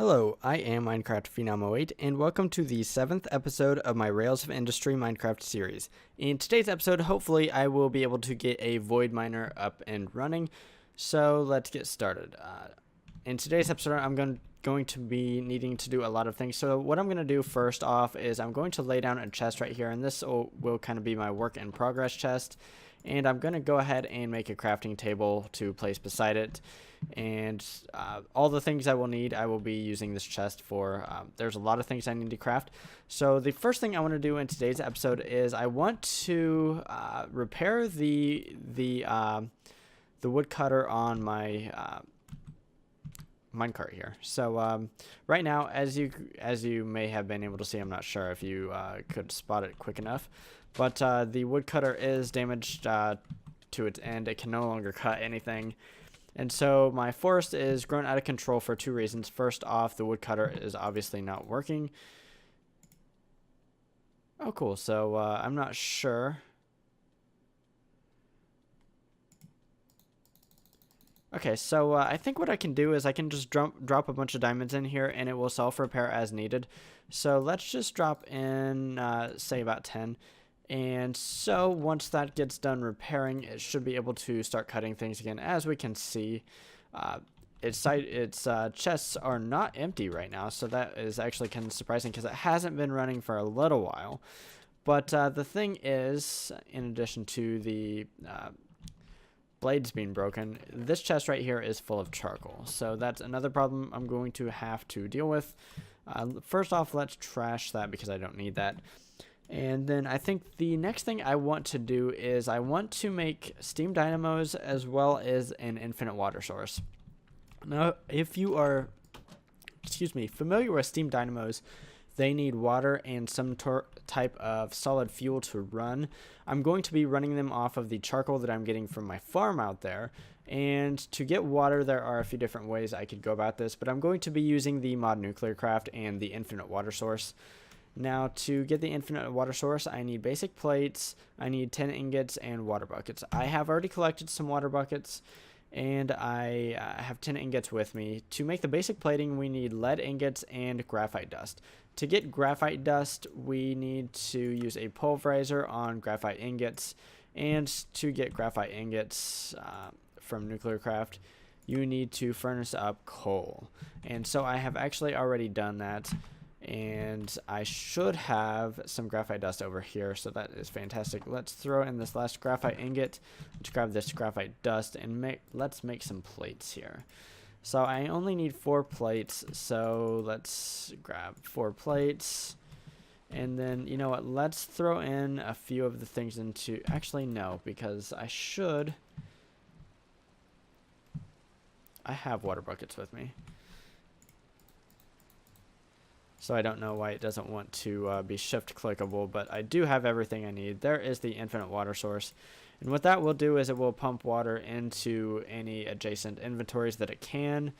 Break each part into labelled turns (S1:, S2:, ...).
S1: Hello, I am Minecraft Phenom 08 and welcome to the 7th episode of my Rails of Industry Minecraft series. In today's episode, hopefully I will be able to get a void miner up and running, so let's get started. In today's episode, I'm going to be needing to do a lot of things. So what I'm going to do first off is I'm going to lay down a chest right here, and this will kind of be my work in progress chest. And I'm going to go ahead and make a crafting table to place beside it. And all the things I will need, I will be using this chest for. There's a lot of things I need to craft. So the first thing I want to do in today's episode is I want to repair the woodcutter on my minecart here. So right now, as you may have been able to see, I'm not sure if you could spot it quick enough, but the woodcutter is damaged to its end. It can no longer cut anything. And so my forest is grown out of control for two reasons. First off, the woodcutter is obviously not working. Oh, cool. So I'm not sure. Okay, so I think what I can do is I can just drop a bunch of diamonds in here and it will self-repair as needed. So let's just drop in, say, about 10. And so once that gets done repairing, it should be able to start cutting things again. As we can see, its chests are not empty right now, so that is actually kind of surprising because it hasn't been running for a little while. But the thing is, in addition to the blades being broken, this chest right here is full of charcoal. So that's another problem I'm going to have to deal with. First off, let's trash that because I don't need that. And then I think the next thing I want to do is I want to make steam dynamos as well as an infinite water source. Now, if you are, familiar with steam dynamos, they need water and some type of solid fuel to run. I'm going to be running them off of the charcoal that I'm getting from my farm out there. And to get water, there are a few different ways I could go about this, but I'm going to be using the mod NuclearCraft and the infinite water source. Now, to get the infinite water source, I need basic plates, I need 10 ingots, and water buckets. I have already collected some water buckets, and I have 10 ingots with me. To make the basic plating, we need lead ingots and graphite dust. To get graphite dust, we need to use a pulverizer on graphite ingots, and to get graphite ingots from NuclearCraft, you need to furnace up coal. And so I have actually already done that. And I should have some graphite dust over here, so that is fantastic. Let's throw in this last graphite ingot. Let's grab this graphite dust and let's make some plates here. So I only need 4 plates, so let's grab 4 plates. And then, you know what, let's throw in a few of the things into, actually no, because I have water buckets with me. So I don't know why it doesn't want to be shift clickable, but I do have everything I need. There is the infinite water source. And what that will do is it will pump water into any adjacent inventories that it can,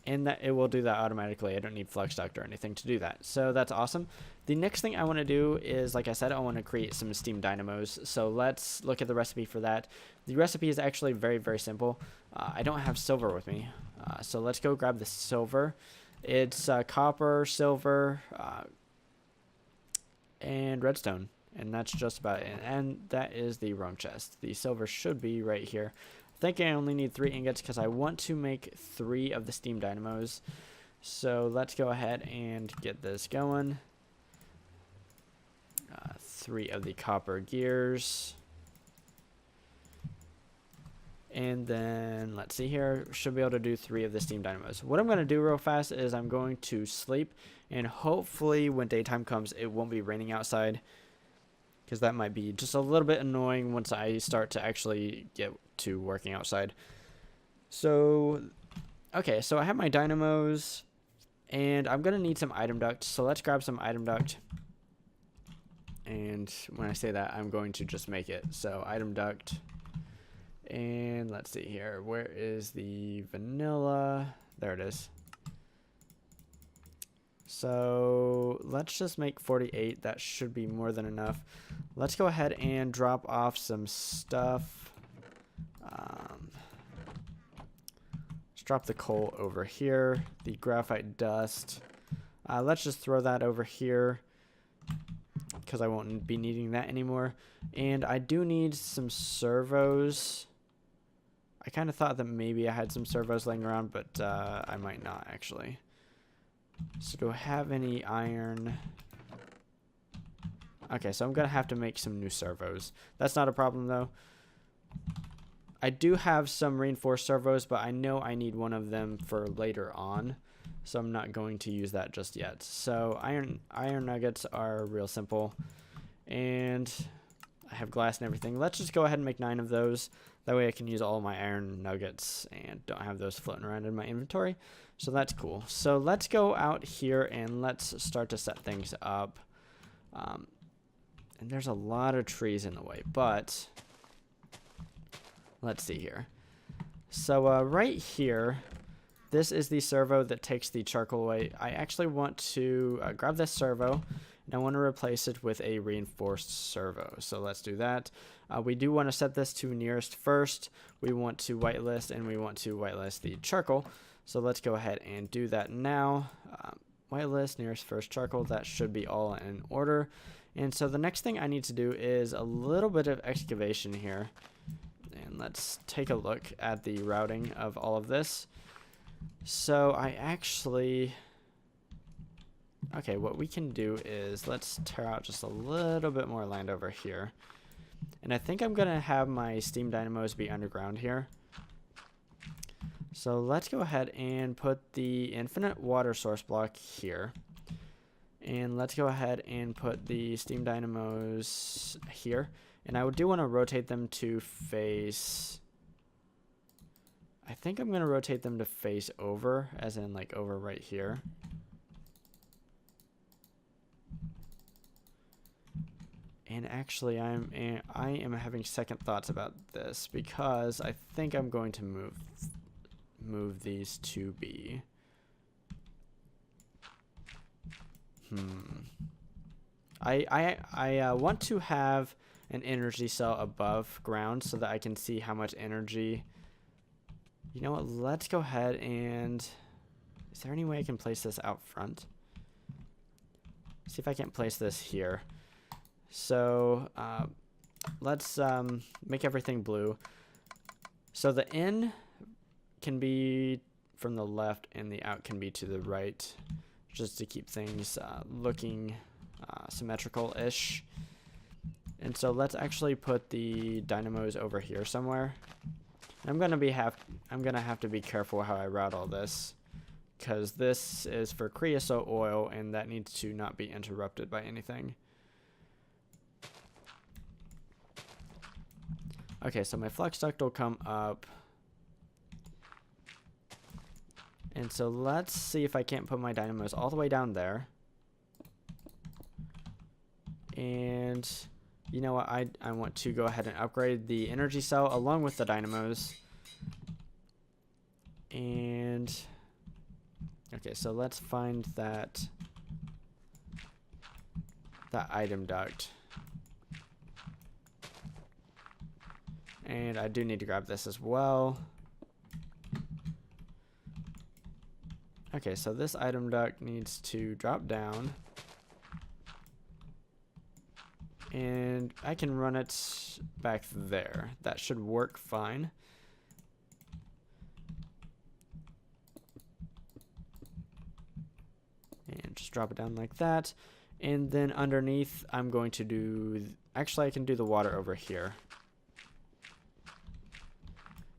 S1: and that it will do that automatically. I don't need flux duct or anything to do that. So that's awesome. The next thing I want to do is, like I said, I want to create some steam dynamos. So let's look at the recipe for that. The recipe is actually very, very simple. I don't have silver with me, so let's go grab the silver. It's copper, silver, and redstone, and that's just about it. And that is the roam chest. The silver should be right here. I think I only need 3 ingots because I want to make 3 of the steam dynamos. So let's go ahead and get this going. 3 of the copper gears. And then, let's see here, should be able to do 3 of the steam dynamos. What I'm going to do real fast is I'm going to sleep, and hopefully when daytime comes, it won't be raining outside, because that might be just a little bit annoying once I start to actually get to working outside. So, okay, so I have my dynamos, and I'm going to need some item duct, so let's grab some item duct. And when I say that, I'm going to just make it. So, item duct. And let's see here, where is the vanilla? There it is. So let's just make 48. That should be more than enough. Let's go ahead and drop off some stuff. Let's drop the coal over here. The graphite dust. Let's just throw that over here because I won't be needing that anymore. And I do need some servos. I kind of thought that maybe I had some servos laying around, but I might not actually. So do I have any iron? Okay, so I'm going to have to make some new servos. That's not a problem though. I do have some reinforced servos, but I know I need one of them for later on. So I'm not going to use that just yet. So iron nuggets are real simple. And I have glass and everything. Let's just go ahead and make 9 of those. That way I can use all my iron nuggets and don't have those floating around in my inventory. So that's cool. So let's go out here and let's start to set things up. And there's a lot of trees in the way, but let's see here. So right here, this is the servo that takes the charcoal away. I actually want to grab this servo and I want to replace it with a reinforced servo. So let's do that. We do want to set this to nearest first. We want to whitelist and we want to whitelist the charcoal. So let's go ahead and do that now. Whitelist, nearest first charcoal. That should be all in order. And so the next thing I need to do is a little bit of excavation here. And let's take a look at the routing of all of this. So I actually... Okay, what we can do is let's tear out just a little bit more land over here. And I think I'm going to have my steam dynamos be underground here. So let's go ahead and put the infinite water source block here. And let's go ahead and put the steam dynamos here. And I do want to rotate them to face... I think I'm going to rotate them to face over, as in like over right here. And actually, I am having second thoughts about this because I think I'm going to move these to be. I want to have an energy cell above ground so that I can see how much energy. You know what? Let's go ahead and. Is there any way I can place this out front? See if I can't place this here. So let's make everything blue. So the in can be from the left and the out can be to the right, just to keep things looking symmetrical-ish. And so let's actually put the dynamos over here somewhere. I'm gonna have to be careful how I route all this, because this is for creosote oil and that needs to not be interrupted by anything. Okay, so my flux duct will come up. And so let's see if I can't put my dynamos all the way down there. And you know what? I want to go ahead and upgrade the energy cell along with the dynamos. And okay, so let's find that item duct. And I do need to grab this as well. Okay, so this item duct needs to drop down. And I can run it back there. That should work fine. And just drop it down like that. And then underneath, I'm going to do... Actually, I can do the water over here.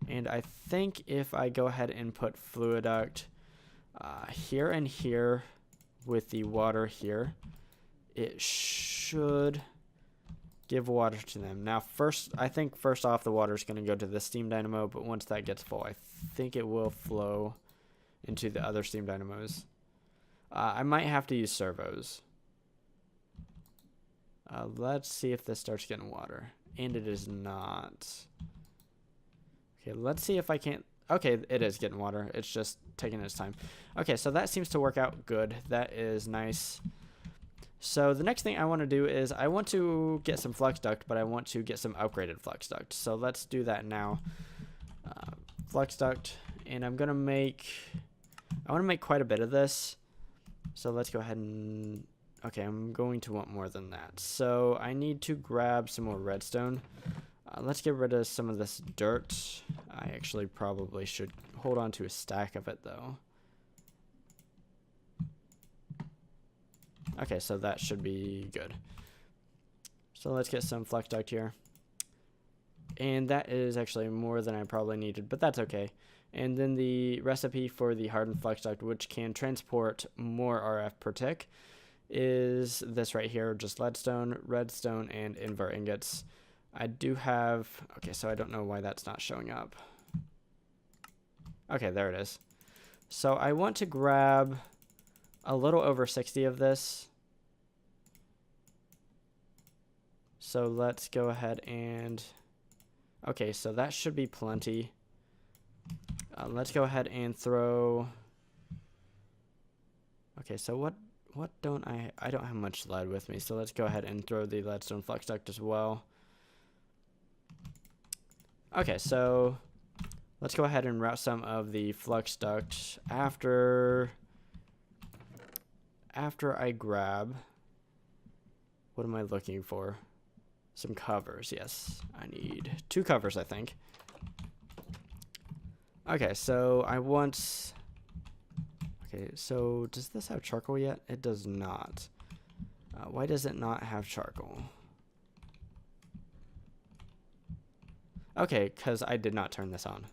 S1: And I think if I go ahead and put fluid duct here and here with the water here, it should give water to them. Now I think first off the water is going to go to the steam dynamo, but once that gets full, I think it will flow into the other steam dynamos. I might have to use servos. Let's see if this starts getting water. And it is not. Okay, let's see if I can't. Okay, it is getting water. It's just taking its time. Okay, so that seems to work out good. That is nice. So the next thing I want to do is I want to get some flux duct, but I want to get some upgraded flux duct. So let's do that now. Flux duct, and I want to make quite a bit of this. So let's go ahead and, okay, I'm going to want more than that. So I need to grab some more redstone. Let's get rid of some of this dirt. I actually probably should hold on to a stack of it though. Okay, so that should be good. So let's get some flux duct here. And that is actually more than I probably needed, but that's okay. And then the recipe for the hardened flux duct, which can transport more RF per tick, is this right here, just leadstone, redstone, and invert ingots. I do have, okay, so I don't know why that's not showing up. Okay, there it is. So I want to grab a little over 60 of this. So let's go ahead and, okay, so that should be plenty. Let's go ahead and throw, okay, so what don't I don't have much lead with me, so let's go ahead and throw the leadstone flux duct as well. Okay, so let's go ahead and route some of the flux duct after I grab, what am I looking for? Some covers, yes. I need 2 covers, I think. Okay, so I want, okay, so does this have charcoal yet? It does not. Why does it not have charcoal? Okay, because I did not turn this on.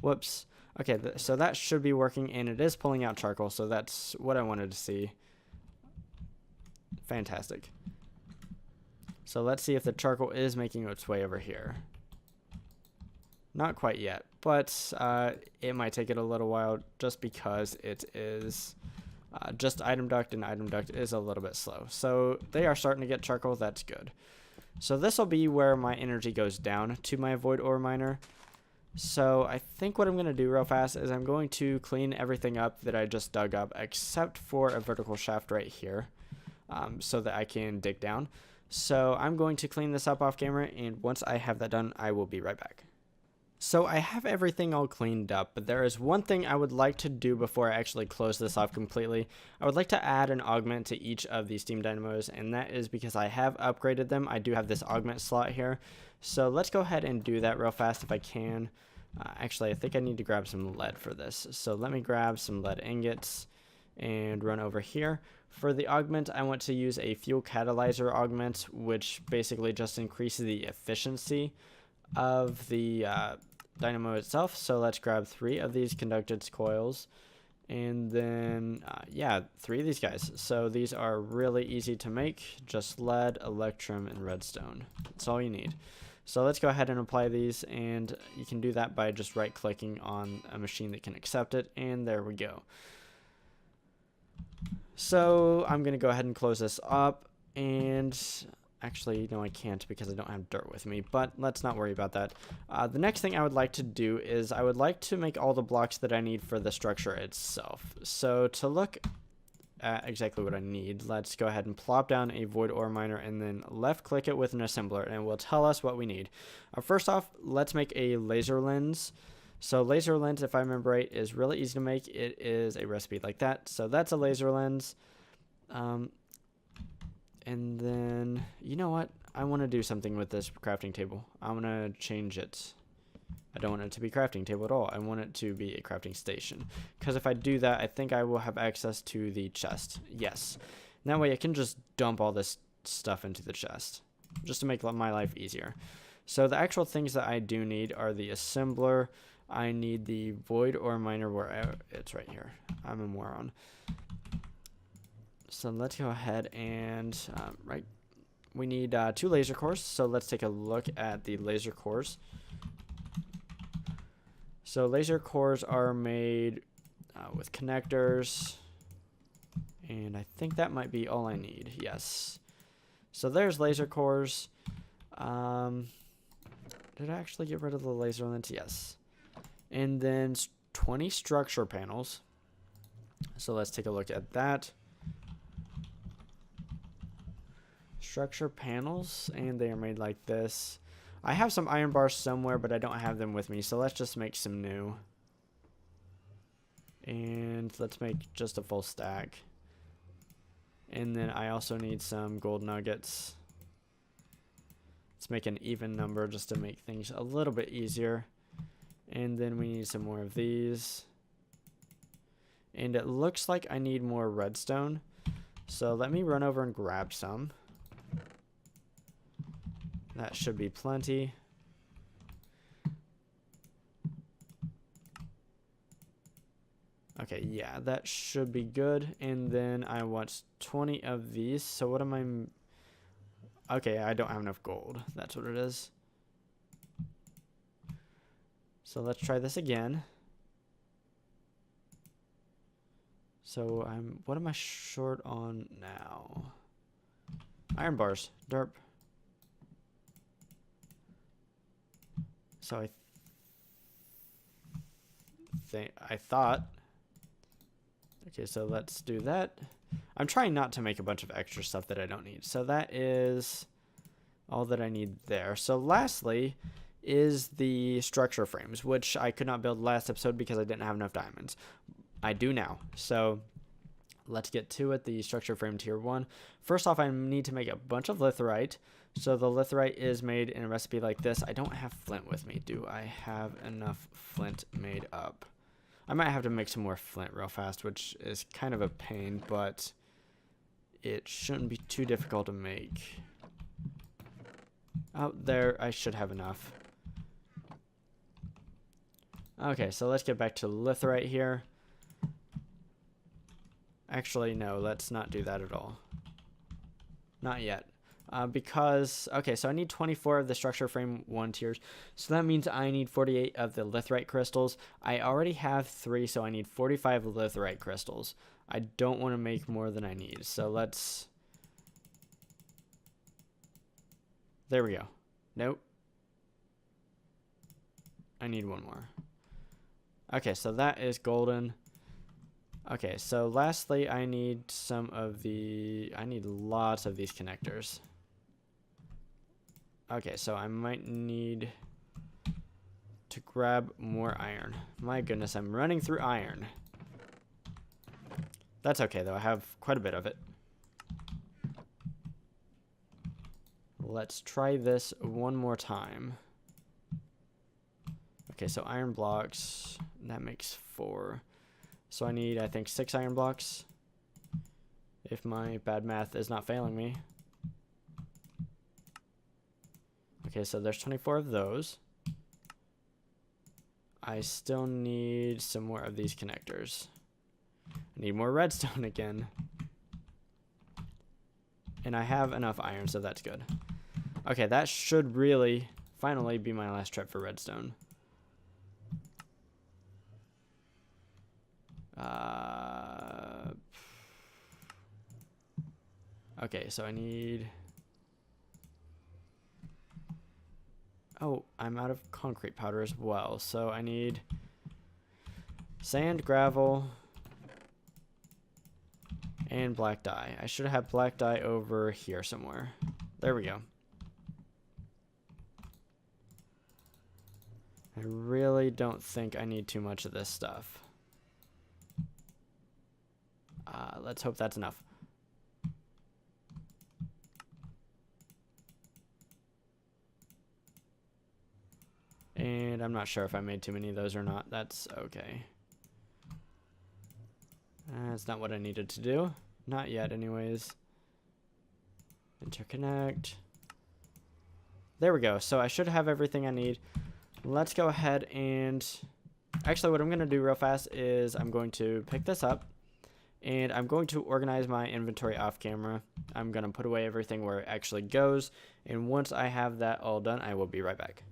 S1: Whoops. Okay, so that should be working, and it is pulling out charcoal, so that's what I wanted to see. Fantastic. So let's see if the charcoal is making its way over here. Not quite yet, but it might take it a little while just because it is just item duct, and item duct is a little bit slow. So they are starting to get charcoal, that's good. So this will be where my energy goes down to my void ore miner. So I think what I'm going to do real fast is I'm going to clean everything up that I just dug up, except for a vertical shaft right here, so that I can dig down. So I'm going to clean this up off camera, and once I have that done, I will be right back. So I have everything all cleaned up, but there is one thing I would like to do before I actually close this off completely. I would like to add an augment to each of these steam dynamos, and that is because I have upgraded them. I do have this augment slot here. So let's go ahead and do that real fast if I can. Actually, I think I need to grab some lead for this. So let me grab some lead ingots and run over here. For the augment, I want to use a fuel catalyzer augment, which basically just increases the efficiency of the dynamo itself. So let's grab 3 of these conductance coils, and then yeah, 3 of these guys. So these are really easy to make, just lead, electrum, and redstone. That's all you need. So let's go ahead and apply these, and you can do that by just right clicking on a machine that can accept it, and there we go. So I'm gonna go ahead and close this up, and actually, no, I can't because I don't have dirt with me, but let's not worry about that. The next thing I would like to do is I would like to make all the blocks that I need for the structure itself. So to look at exactly what I need, let's go ahead and plop down a void ore miner and then left click it with an assembler, and it will tell us what we need. First off, let's make a laser lens. So laser lens, if I remember right, is really easy to make. It is a recipe like that. So that's a laser lens. And then, you know what? I want to do something with this crafting table. I want to change it. I don't want it to be a crafting table at all. I want it to be a crafting station. Because if I do that, I think I will have access to the chest. Yes. And that way I can just dump all this stuff into the chest, just to make my life easier. So the actual things that I do need are the assembler. I need the void ore miner, where it's right here. I'm a moron. So let's go ahead and, we need 2 laser cores. So let's take a look at the laser cores. So laser cores are made with connectors, and I think that might be all I need. Yes. So there's laser cores. Did I actually get rid of the laser lens? Yes. And then 20 structure panels. So let's take a look at that. Structure panels, and they are made like this. I have some iron bars somewhere, but I don't have them with me, so let's just make some new. And let's make just a full stack. And then I also need some gold nuggets. Let's make an even number just to make things a little bit easier. And then we need some more of these. And it looks like I need more redstone. So let me run over and grab some. That should be plenty. Okay, yeah, that should be good. And then I want 20 of these. So what am I... Okay, I don't have enough gold. That's what it is. So let's try this again. So what am I short on now? Iron bars, derp. So I thought. Okay, so let's do that. I'm trying not to make a bunch of extra stuff that I don't need. So that is all that I need there. So lastly is the structure frames, which I could not build last episode because I didn't have enough diamonds. I do now. So let's get to it. The structure frame tier 1. First off, I need to make a bunch of litherite. So the litherite is made in a recipe like this. I don't have flint with me. Do I have enough flint made up? I might have to make some more flint real fast, which is kind of a pain, but it shouldn't be too difficult to make. Out there, I should have enough. Okay, so let's get back to litherite here. Actually, no, let's not do that at all. Not yet. Because, okay, so I need 24 of the structure frame 1 tiers. So that means I need 48 of the litherite crystals. I already have 3, so I need 45 litherite crystals. I don't want to make more than I need. So let's... There we go. Nope. I need 1 more. Okay, so that is golden. Okay, so lastly, I need some of the... I need lots of these connectors. Okay, so I might need to grab more iron. My goodness, I'm running through iron. That's okay, though. I have quite a bit of it. Let's try this one more time. Okay, so iron blocks. That makes 4. So I need, I think, 6 iron blocks. If my bad math is not failing me. Okay, so there's 24 of those. I still need some more of these connectors. I need more redstone again. And I have enough iron, so that's good. Okay, that should really finally be my last trip for redstone. Okay, so I need... Oh, I'm out of concrete powder as well. So I need sand, gravel, and black dye. I should have black dye over here somewhere. There we go. I really don't think I need too much of this stuff. Let's hope that's enough. And I'm not sure if I made too many of those or not. That's okay. That's not what I needed to do. Not yet, anyways. Interconnect. There we go. So I should have everything I need. Let's go ahead and... Actually, what I'm going to do real fast is I'm going to pick this up. And I'm going to organize my inventory off camera. I'm going to put away everything where it actually goes. And once I have that all done, I will be right back.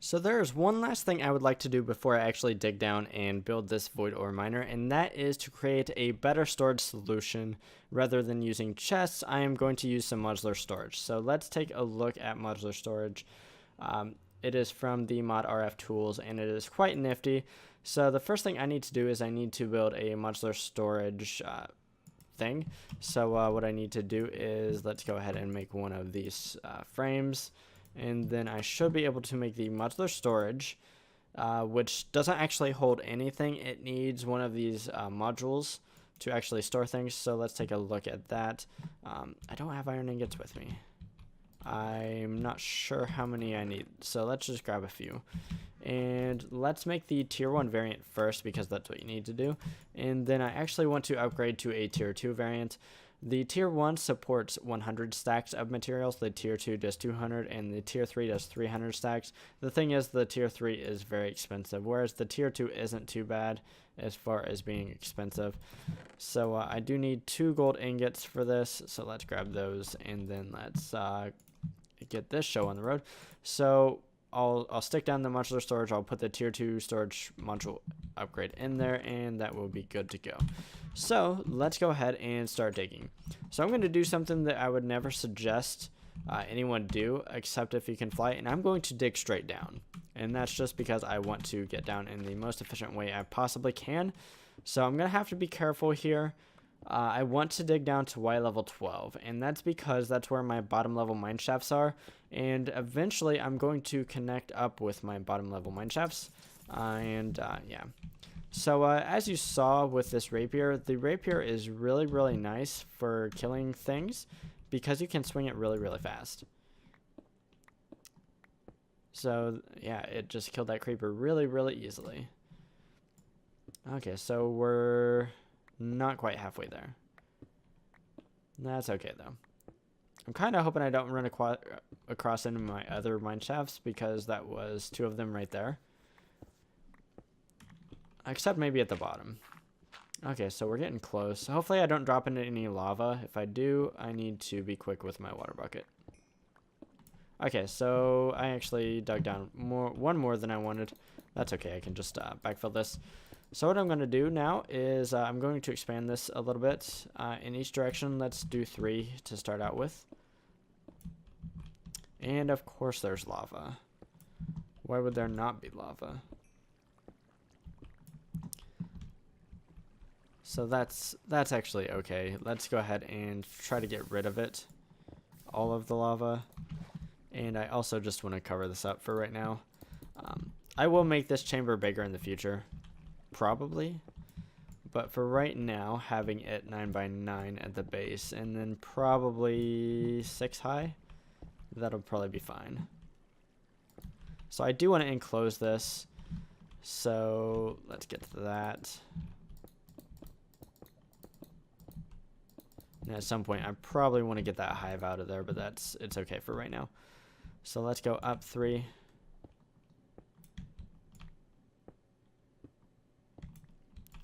S1: So there's one last thing I would like to do before I actually dig down and build this void ore miner, and that is to create a better storage solution. Rather than using chests, I am going to use some modular storage. So let's take a look at modular storage. It is from the ModRF tools, and it is quite nifty. So the first thing I need to do is I need to build a modular storage thing. So what I need to do is let's go ahead and make one of these frames. And then I should be able to make the modular storage. which doesn't actually hold anything. It needs one of these modules to actually store things. So let's take a look at that. I don't have iron ingots with me. I'm not sure how many I need, so let's just grab a few. And let's make the tier 1 variant first because that's what you need to do. And then I actually want to upgrade to a tier 2 variant. The tier 1 supports 100 stacks of materials, the tier 2 does 200, and the tier 3 does 300 stacks. The thing is, the tier 3 is very expensive, whereas the tier 2 isn't too bad as far as being expensive. So I do need 2 gold ingots for this, so let's grab those, and then let's get this show on the road. So I'll stick down the modular storage. I'll put the tier 2 storage module upgrade in there, and that will be good to go. So let's go ahead and start digging. So I'm going to do something that I would never suggest anyone do, except if you can fly, and I'm going to dig straight down. And that's just because I want to get down in the most efficient way I possibly can. So I'm going to have to be careful here. I want to dig down to Y level 12, and that's because that's where my bottom level mine shafts are, and eventually I'm going to connect up with my bottom level mine shafts, yeah. So as you saw with this rapier, the rapier is really nice for killing things because you can swing it really fast. So yeah, it just killed that creeper really easily. Okay, so we're not quite halfway there. That's okay though. I'm kind of hoping I don't run across into my other mine shafts because that was 2 of them right there. Except maybe at the bottom. Okay, so we're getting close. Hopefully I don't drop into any lava. If I do, I need to be quick with my water bucket. Okay, so I actually dug down one more than I wanted. That's okay, I can just backfill this. So what I'm going to do now is I'm going to expand this a little bit in each direction. Let's do 3 to start out with. And of course there's lava. Why would there not be lava? So that's actually okay. Let's go ahead and try to get rid of it. All of the lava. And I also just want to cover this up for right now. I will make this chamber bigger in the future. Probably. But for right now, having it 9 by 9 at the base and then probably 6 high, that'll probably be fine. So I do want to enclose this. So let's get to that. And at some point, I probably want to get that hive out of there, but it's okay for right now. So let's go up 3.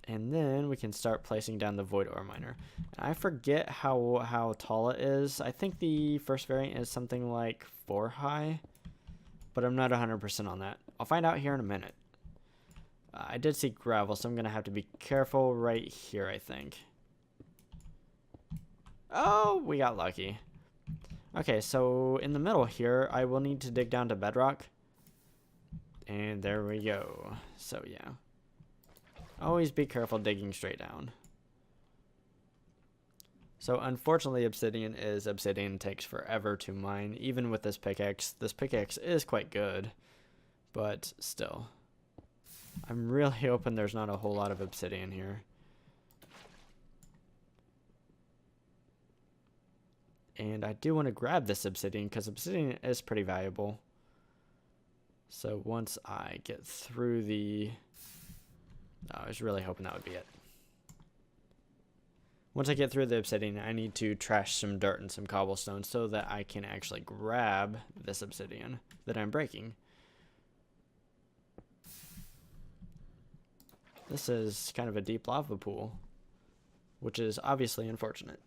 S1: And then we can start placing down the void ore miner. And I forget how tall it is. I think the first variant is something like 4 high, but I'm not 100% on that. I'll find out here in a minute. I did see gravel, so I'm going to have to be careful right here, I think. Oh, we got lucky. Okay, so in the middle here, I will need to dig down to bedrock. And there we go. So yeah. Always be careful digging straight down. So unfortunately, obsidian takes forever to mine, even with this pickaxe. This pickaxe is quite good, but still. I'm really hoping there's not a whole lot of obsidian here. And I do want to grab this obsidian because obsidian is pretty valuable. So once I get through the... I was really hoping that would be it. Once I get through the obsidian, I need to trash some dirt and some cobblestone so that I can actually grab this obsidian that I'm breaking. This is kind of a deep lava pool, which is obviously unfortunate.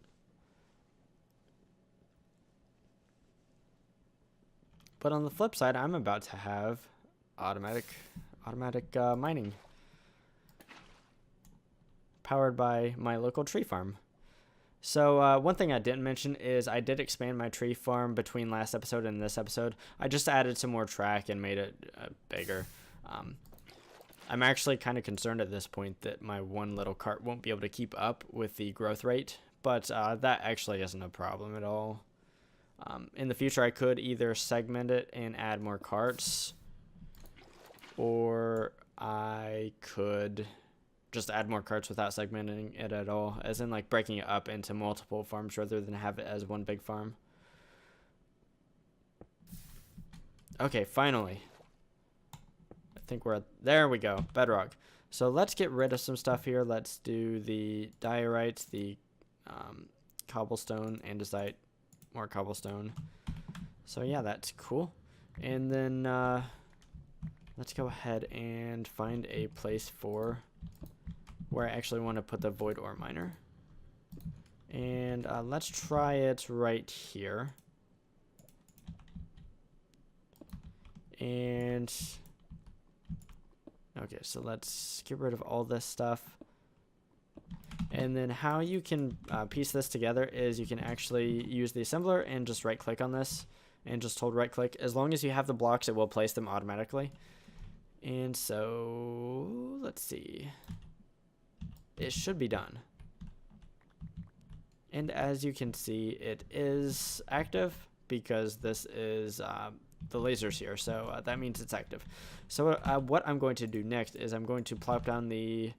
S1: But on the flip side, I'm about to have automatic mining. Powered by my local tree farm. So one thing I didn't mention is I did expand my tree farm between last episode and this episode. I just added some more track and made it bigger. I'm actually kind of concerned at this point that my one little cart won't be able to keep up with the growth rate, but that actually isn't a problem at all. In the future, I could either segment it and add more carts, or I could just add more carts without segmenting it at all, as in like breaking it up into multiple farms rather than have it as one big farm. Okay, finally. I think there we go, bedrock. So let's get rid of some stuff here. Let's do the diorites, the cobblestone, andesite, more cobblestone. So yeah, that's cool. And then let's go ahead and find a place for where I actually want to put the void ore miner. And let's try it right here. And okay, so let's get rid of all this stuff. And then how you can piece this together is you can actually use the assembler and just right click on this and just hold right click. As long as you have the blocks, it will place them automatically. And so let's see, it should be done. And as you can see, it is active because this is the lasers here, so that means it's active. So what I'm going to do next is I'm going to plop down the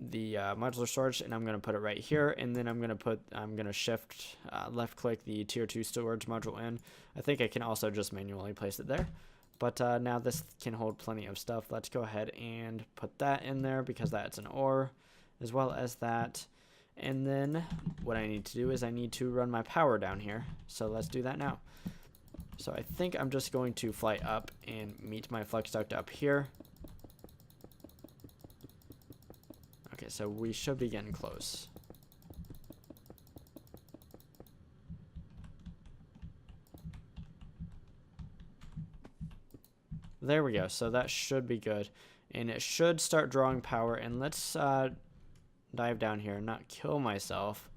S1: modular storage, and I'm going to put it right here, and then I'm going to shift left click the tier 2 storage module in. I think I can also just manually place it there, but now this can hold plenty of stuff. Let's go ahead and put that in there because that's an ore, as well as that. And then what I need to do is I need to run my power down here, so let's do that now. So I think I'm just going to fly up and meet my flex duct up here. Okay, so we should be getting close. There we go, so that should be good. And it should start drawing power, and let's dive down here and not kill myself.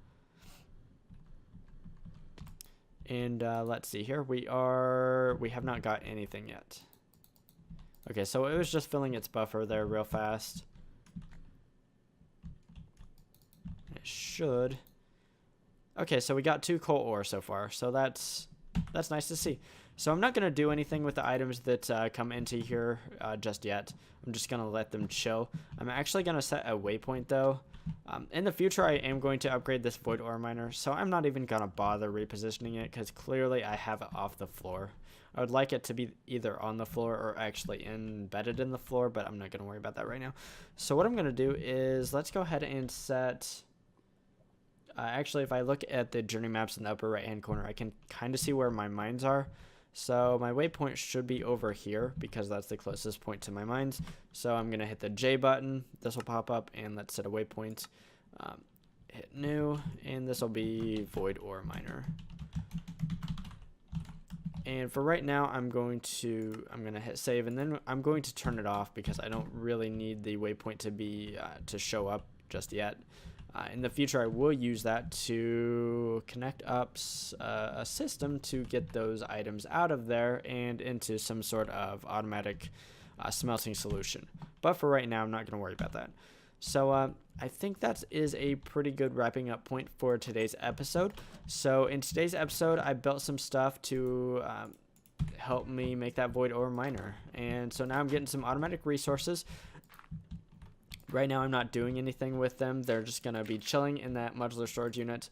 S1: And let's see here, we have not got anything yet. Okay, so it was just filling its buffer there real fast. It should. Okay, so we got 2 coal ore so far, so that's nice to see. So I'm not going to do anything with the items that come into here just yet. I'm just going to let them chill. I'm actually going to set a waypoint though. In the future, I am going to upgrade this void ore miner, so I'm not even going to bother repositioning it because clearly I have it off the floor. I would like it to be either on the floor or actually embedded in the floor, but I'm not going to worry about that right now. So what I'm going to do is let's go ahead and set... actually, if I look at the journey maps in the upper right hand corner, I can kind of see where my mines are. So my waypoint should be over here because that's the closest point to my mines. So I'm going to hit the J button. This will pop up, and let's set a waypoint. Hit new, and this will be void ore miner. And for right now, I'm going to hit save, and then I'm going to turn it off because I don't really need the waypoint to be to show up just yet. In the future, I will use that to connect up a system to get those items out of there and into some sort of automatic smelting solution. But for right now, I'm not going to worry about that. So I think that is a pretty good wrapping up point for today's episode. So in today's episode, I built some stuff to help me make that void ore miner. And so now I'm getting some automatic resources. Right now I'm not doing anything with them. They're just going to be chilling in that modular storage unit.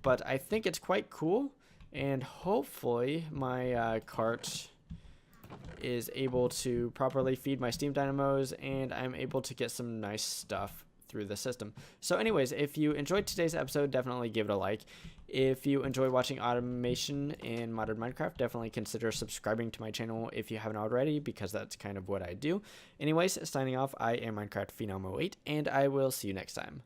S1: But I think it's quite cool. And hopefully my cart is able to properly feed my steam dynamos. And I'm able to get some nice stuff through the system. So anyways, if you enjoyed today's episode, definitely give it a like. If you enjoy watching automation in modern Minecraft, definitely consider subscribing to my channel if you haven't already, because that's kind of what I do. Anyways, signing off, I am Minecraft Phenom 08, and I will see you next time.